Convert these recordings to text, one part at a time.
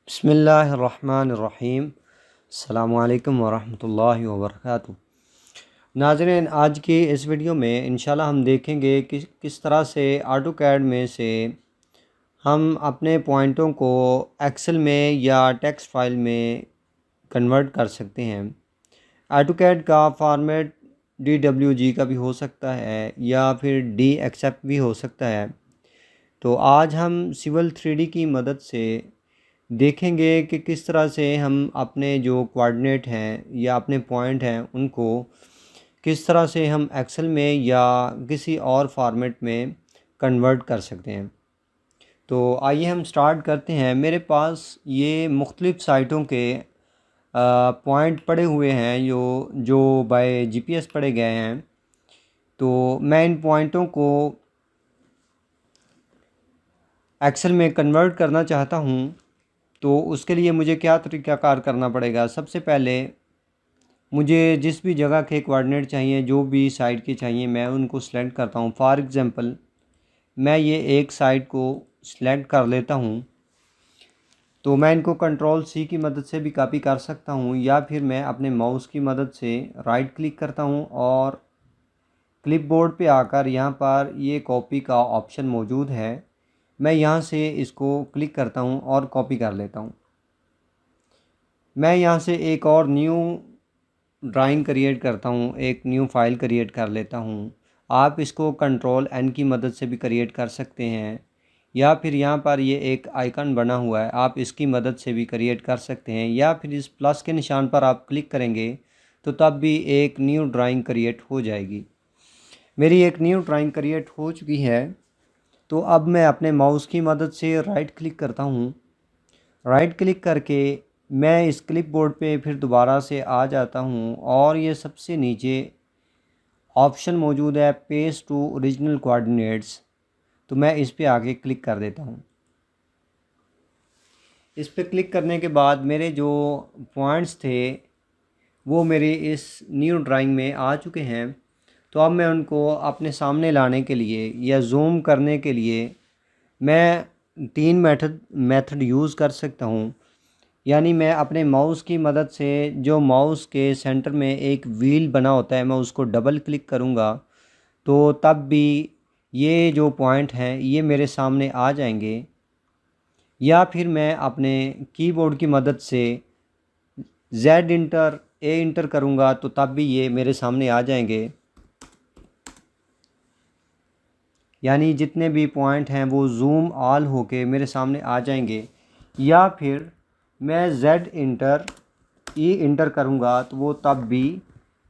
बिस्मिल्लाहिर्रहमानिर्रहीम। अस्सलामुअलैकुम वरहमतुल्लाहि वबरकातुहू। नाज़रीन, आज की इस वीडियो में इंशाल्लाह हम देखेंगे कि किस तरह से ऑटोकैड में से हम अपने पॉइंटों को एक्सेल में या टेक्स्ट फाइल में कन्वर्ट कर सकते हैं। ऑटोकैड का फॉर्मेट DWG का भी हो सकता है या फिर DXF भी हो सकता है। तो आज हम सिविल 3D की मदद से देखेंगे कि किस तरह से हम अपने जो कोऑर्डिनेट हैं या अपने पॉइंट हैं उनको किस तरह से हम एक्सेल में या किसी और फॉर्मेट में कन्वर्ट कर सकते हैं। तो आइए हम स्टार्ट करते हैं। मेरे पास ये मुख्तलिफ़ साइटों के पॉइंट पड़े हुए हैं जो बाय GPS पड़े गए हैं। तो मैं इन पॉइंटों को एक्सेल में कन्वर्ट करना चाहता हूँ। तो उसके लिए मुझे क्या तरीक़ाकार करना पड़ेगा। सबसे पहले मुझे जिस भी जगह के कोऑर्डिनेट चाहिए, जो भी साइड के चाहिए, मैं उनको सेलेक्ट करता हूँ। फॉर एग्ज़ाम्पल मैं ये एक साइड को सेलेक्ट कर लेता हूँ। तो मैं इनको Ctrl+C की मदद से भी कॉपी कर सकता हूँ या फिर मैं अपने माउस की मदद से राइट क्लिक करता हूँ और क्लिपबोर्ड पे आकर यहाँ पर ये कॉपी का ऑप्शन मौजूद है। मैं यहाँ से इसको क्लिक करता हूँ और कॉपी कर लेता हूँ। मैं यहाँ से एक और न्यू ड्राइंग क्रिएट करता हूँ, एक न्यू फाइल क्रिएट कर लेता हूँ। आप इसको Ctrl+N की मदद से भी क्रिएट कर सकते हैं या फिर यहाँ पर ये एक आइकन बना हुआ है, आप इसकी मदद से भी क्रिएट कर सकते हैं या फिर इस प्लस के निशान पर आप क्लिक करेंगे तो तब भी एक न्यू ड्राइंग क्रिएट हो जाएगी। मेरी एक न्यू ड्राइंग क्रिएट हो चुकी है। तो अब मैं अपने माउस की मदद से राइट क्लिक करता हूँ। राइट क्लिक करके मैं इस क्लिपबोर्ड पे फिर दोबारा से आ जाता हूँ और ये सबसे नीचे ऑप्शन मौजूद है पेस्ट टू ओरिजिनल कोऑर्डिनेट्स। तो मैं इस पे आके क्लिक कर देता हूँ। इस पे क्लिक करने के बाद मेरे जो पॉइंट्स थे वो मेरे इस न्यू ड्राइंग में आ चुके हैं। तो अब मैं उनको अपने सामने लाने के लिए या जूम करने के लिए मैं 3 मेथड यूज़ कर सकता हूँ। यानी मैं अपने माउस की मदद से जो माउस के सेंटर में एक व्हील बना होता है, मैं उसको डबल क्लिक करूँगा तो तब भी ये जो पॉइंट हैं ये मेरे सामने आ जाएंगे। या फिर मैं अपने कीबोर्ड की मदद से Z इंटर A इंटर करूँगा तो तब भी ये मेरे सामने आ जाएंगे। यानी जितने भी पॉइंट हैं वो जूम ऑल होके मेरे सामने आ जाएंगे। या फिर मैं Z इंटर E इंटर करूँगा तो वो तब भी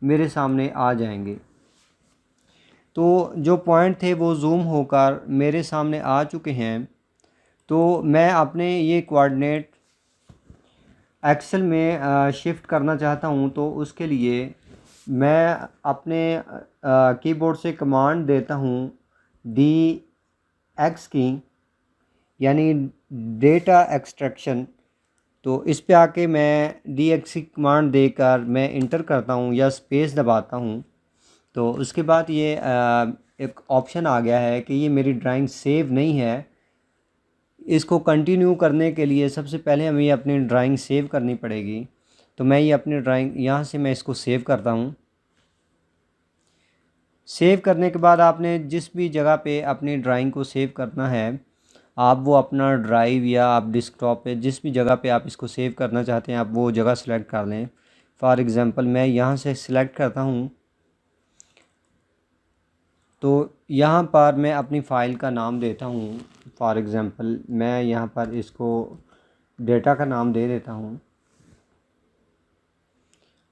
मेरे सामने आ जाएंगे। तो जो पॉइंट थे वो जूम होकर मेरे सामने आ चुके हैं। तो मैं अपने ये कोऑर्डिनेट एक्सेल में शिफ्ट करना चाहता हूँ। तो उसके लिए मैं अपने कीबोर्ड से कमांड देता हूँ DX की, यानी डेटा एक्सट्रैक्शन। तो इस पे आके मैं DX की कमांड देकर मैं इंटर करता हूँ या स्पेस दबाता हूँ। तो उसके बाद ये एक ऑप्शन आ गया है कि ये मेरी ड्राइंग सेव नहीं है। इसको कंटिन्यू करने के लिए सबसे पहले हमें ये अपनी ड्राइंग सेव करनी पड़ेगी। तो मैं ये अपनी ड्राइंग यहाँ से मैं इसको सेव करता हूँ। सेव करने के बाद आपने जिस भी जगह पे अपनी ड्राइंग को सेव करना है, आप वो अपना ड्राइव या आप डेस्कटॉप पे जिस भी जगह पे आप इसको सेव करना चाहते हैं आप वो जगह सेलेक्ट कर लें। फॉर एग्ज़ाम्पल मैं यहाँ से सिलेक्ट करता हूँ। तो यहाँ पर मैं अपनी फ़ाइल का नाम देता हूँ। फॉर एग्ज़ाम्पल मैं यहाँ पर इसको डेटा का नाम दे देता हूँ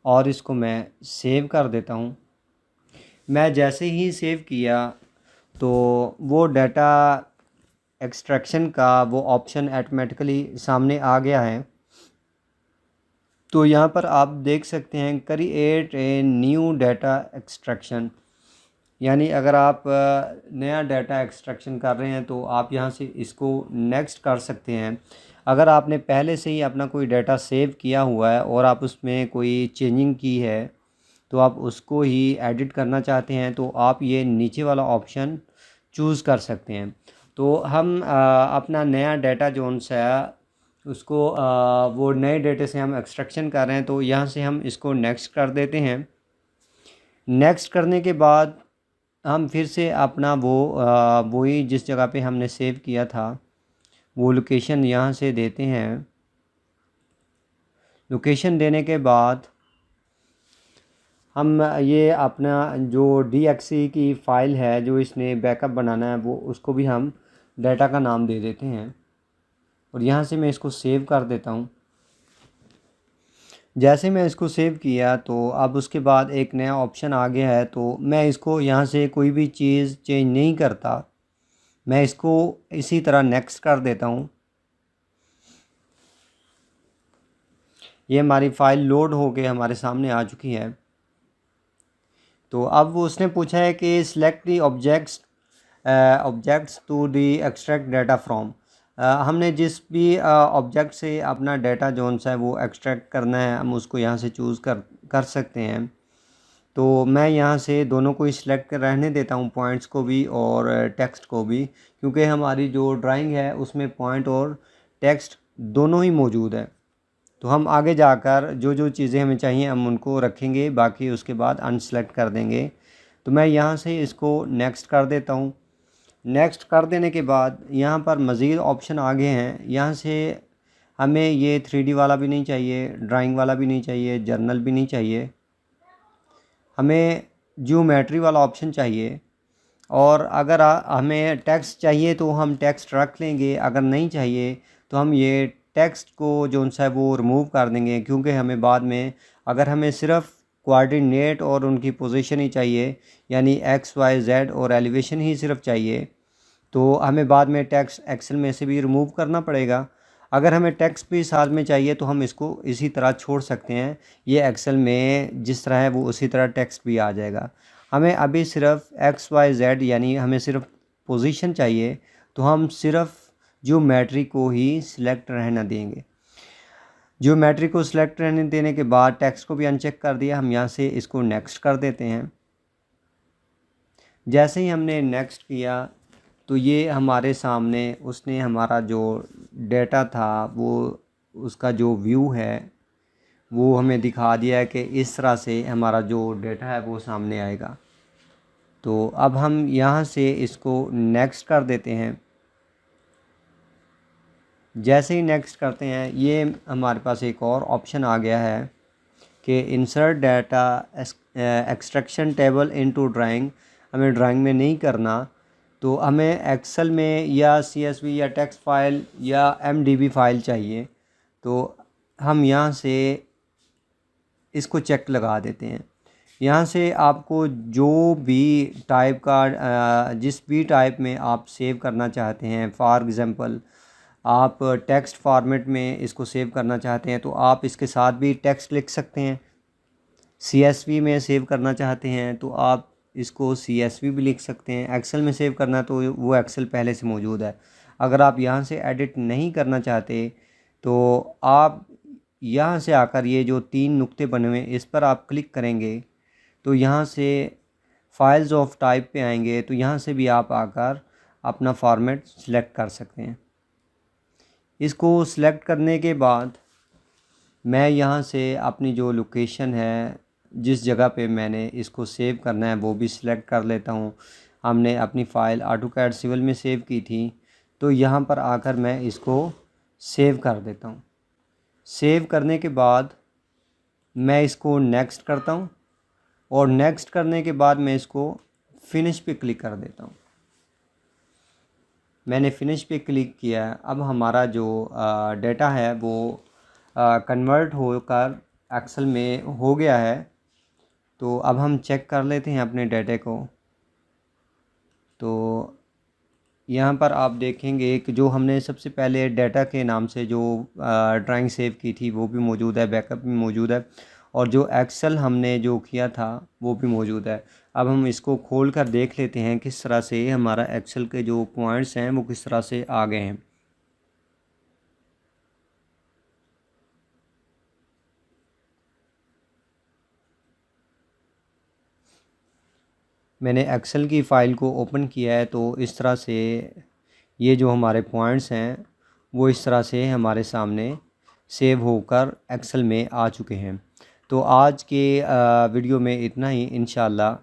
और इसको मैं सेव कर देता हूँ। मैं जैसे ही सेव किया तो वो डाटा एक्सट्रैक्शन का वो ऑप्शन ऑटोमेटिकली सामने आ गया है। तो यहाँ पर आप देख सकते हैं create a new data extraction. यानी अगर आप नया डाटा एक्सट्रैक्शन कर रहे हैं तो आप यहाँ से इसको नेक्स्ट कर सकते हैं। अगर आपने पहले से ही अपना कोई डाटा सेव किया हुआ है और आप उसमें कोई चेंजिंग की है तो आप उसको ही एडिट करना चाहते हैं तो आप ये नीचे वाला ऑप्शन चूज़ कर सकते हैं। तो हम अपना नया डाटा जो सा उसको वो नए डेटे से हम एक्सट्रैक्शन कर रहे हैं, तो यहाँ से हम इसको नेक्स्ट कर देते हैं। नेक्स्ट करने के बाद हम फिर से अपना वही जिस जगह पे हमने सेव किया था वो लोकेशन यहाँ से देते हैं। लोकेशन देने के बाद हम ये अपना जो DXE की फ़ाइल है जो इसने बैकअप बनाना है वो उसको भी हम डाटा का नाम दे देते हैं और यहाँ से मैं इसको सेव कर देता हूँ। जैसे मैं इसको सेव किया तो अब उसके बाद एक नया ऑप्शन आ गया है, तो मैं इसको यहाँ से कोई भी चीज़ चेंज नहीं करता, मैं इसको इसी तरह नेक्स्ट कर देता हूँ। ये हमारी फ़ाइल लोड हो के हमारे सामने आ चुकी है। तो अब वो उसने पूछा है कि select the objects to the extract data from. हमने जिस भी ऑब्जेक्ट से अपना डाटा जोन सा है वो एक्सट्रैक्ट करना है, हम उसको यहाँ से चूज़ कर सकते हैं। तो मैं यहाँ से दोनों को ही सिलेक्ट कर रहने देता हूँ, पॉइंट्स को भी और टेक्स्ट को भी, क्योंकि हमारी जो ड्राइंग है उसमें पॉइंट और टेक्स्ट दोनों ही मौजूद है। तो हम आगे जाकर जो जो चीज़ें हमें चाहिए हम उनको रखेंगे, बाकी उसके बाद अनसेलेक्ट कर देंगे। तो मैं यहाँ से इसको नेक्स्ट कर देता हूँ। नेक्स्ट कर देने के बाद यहाँ पर मज़ीद ऑप्शन आ गए हैं। यहाँ से हमें ये 3D वाला भी नहीं चाहिए, ड्राइंग वाला भी नहीं चाहिए, जर्नल भी नहीं चाहिए, हमें ज्योमेट्री वाला ऑप्शन चाहिए। और अगर हमें टेक्स्ट चाहिए तो हम टेक्स्ट रख लेंगे, अगर नहीं चाहिए तो हम ये टेक्स्ट को जो सा है वो रिमूव कर देंगे, क्योंकि हमें बाद में अगर हमें सिर्फ कोऑर्डिनेट और उनकी पोजीशन ही चाहिए, यानी XY Z और एलिवेशन ही सिर्फ चाहिए, तो हमें बाद में टेक्स्ट एक्सेल में से भी रिमूव करना पड़ेगा। अगर हमें टेक्स्ट भी साथ में चाहिए तो हम इसको इसी तरह छोड़ सकते हैं, ये एक्सेल में जिस तरह है वो उसी तरह टेक्स्ट भी आ जाएगा। हमें अभी सिर्फ XYZ यानी हमें सिर्फ पोजीशन चाहिए, तो हम सिर्फ ज्योमेट्री को ही सिलेक्ट रहना देंगे। ज्योमेट्री को सिलेक्ट रहने देने के बाद टेक्स्ट को भी अनचेक कर दिया, हम यहाँ से इसको नेक्स्ट कर देते हैं। जैसे ही हमने नेक्स्ट किया तो ये हमारे सामने उसने हमारा जो डेटा था वो उसका जो व्यू है वो हमें दिखा दिया है कि इस तरह से हमारा जो डेटा है वो सामने आएगा। तो अब हम यहाँ से इसको नेक्स्ट कर देते हैं। जैसे ही नेक्स्ट करते हैं ये हमारे पास एक और ऑप्शन आ गया है कि insert data extraction table into drawing. हमें ड्राइंग में नहीं करना, तो हमें एक्सेल में या CSV या टेक्स्ट फाइल या MDB फाइल चाहिए। तो हम यहाँ से इसको चेक लगा देते हैं। यहाँ से आपको जो भी टाइप का जिस भी टाइप में आप सेव करना चाहते हैं, फॉर एग्ज़ाम्पल आप टेक्स्ट फॉर्मेट में इसको सेव करना चाहते हैं तो आप इसके साथ भी टेक्स्ट लिख सकते हैं। CSV में सेव करना चाहते हैं तो आप इसको CSV भी लिख सकते हैं। एक्सेल में सेव करना तो वो एक्सेल पहले से मौजूद है। अगर आप यहाँ से एडिट नहीं करना चाहते तो आप यहाँ से आकर ये जो 3 नुक्ते बने हुए इस पर आप क्लिक करेंगे तो यहाँ से फाइल्स ऑफ टाइप पे आएंगे, तो यहाँ से भी आप आकर अपना फॉर्मेट सिलेक्ट कर सकते हैं। इसको सिलेक्ट करने के बाद मैं यहाँ से अपनी जो लोकेशन है जिस जगह पे मैंने इसको सेव करना है वो भी सिलेक्ट कर लेता हूँ। हमने अपनी फ़ाइल AutoCAD सिविल में सेव की थी, तो यहाँ पर आकर मैं इसको सेव कर देता हूँ। सेव करने के बाद मैं इसको नेक्स्ट करता हूँ और नेक्स्ट करने के बाद मैं इसको फिनिश पे क्लिक कर देता हूँ। मैंने फिनिश पे क्लिक किया। अब हमारा जो डेटा है वो कन्वर्ट होकर एक्सेल में हो गया है। तो अब हम चेक कर लेते हैं अपने डेटे को। तो यहाँ पर आप देखेंगे कि जो हमने सबसे पहले डाटा के नाम से जो ड्राइंग सेव की थी वो भी मौजूद है, बैकअप भी मौजूद है, और जो एक्सेल हमने जो किया था वो भी मौजूद है। अब हम इसको खोल कर देख लेते हैं किस तरह से हमारा एक्सेल के जो पॉइंट्स हैं वो किस तरह से आ गए हैं। मैंने एक्सेल की फ़ाइल को ओपन किया है तो इस तरह से ये जो हमारे पॉइंट्स हैं वो इस तरह से हमारे सामने सेव होकर एक्सेल में आ चुके हैं। तो आज के वीडियो में इतना ही। इंशाल्लाह